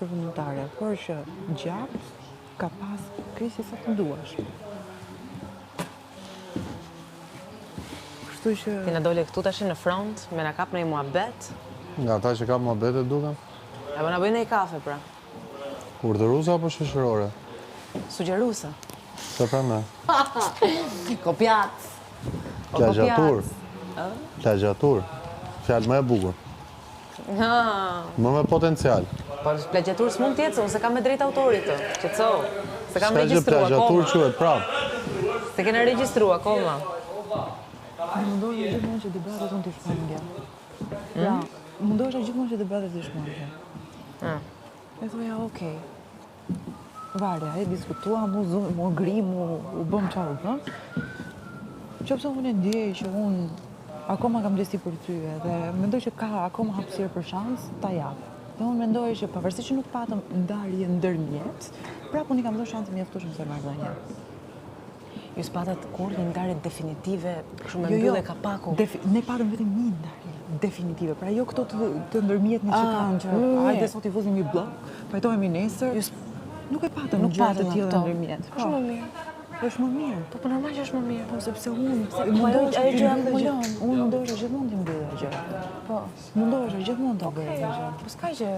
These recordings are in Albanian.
përfundimtare, por që gjatë ka pas krisi sa të duash. Kështu që... Ti na dole këtu tash në front, me na kap në i muhabet. Nga ata që ka muhabet e duken? Apo na bëjnë një kafe, pra. Urdhëruese apo shoqërore? Sugjeruese. Se pra me? Kopjac. Plagjatur. Plagjatur. Fjalë më e bukur. Më me potencial. Po plagjatur s'mund t'jetë, unë se kam me drejt autorit të. Qetso. Se kam regjistru plagjatur akoma. quhet prap. Se kena regjistru akoma. Mundohesha gjithmonë që debatet unë t'i shmangja. Pra, mundohesha gjithmonë që debatet t'i shmangja. E thoja, okej. Varja, e diskutua, mu gri, u bëm qa u bëm. Qofse unë e ndjej që unë akoma kam desti për ty dhe mendoj që ka akoma hapësirë për shans, ta japë. Dhe unë mendoj që pavarësisht që nuk patëm ndarje ndërmjet, prapë unë i kam dhënë shanse mjaftueshëm për marrëdhënie. Ju s'patat kur një ndarje definitive, shumë e mbyllë kapaku. Ne patëm vetëm një ndarje definitive, pra jo këto të ndërmjetni që kanë, hajde sot i vuzim një blok, pajtohemi nesër. Nuk e patëm, nuk patëm të tillë ndërmjet. Shumë më mirë. Është më mirë. Po normal që është më mirë. Po sepse unë mundohesha gjithmonë të mbyllë gjë. Po, mundohesha gjithmonë ta bëj gjë. Po s'ka gjë.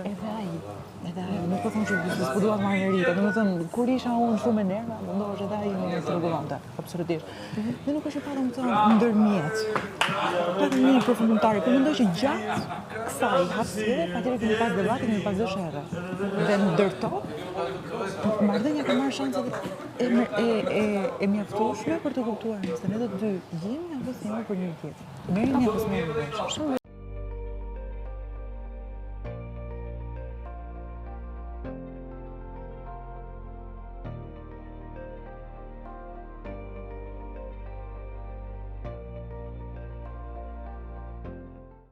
Edhe ai, nuk po them që s'po dua të marr herita, domethënë kur isha unë shumë e nerva, mundohesh edhe ai më rregullonte, absolutisht. Dhe nuk është që patëm këtë ndërmjet. Patëm një përfundimtare, po mendoj që gjatë kësaj hapësire, patjetër kemi pas debate, kemi pas dëshere. Dhe ndërto, marrëdhënia ka marrë shanset e mjaftueshme për të kuptuar nëse ne të dy jemi apo s'jemi për një tjetër. Merrni apo s'merrni vesh. Shumë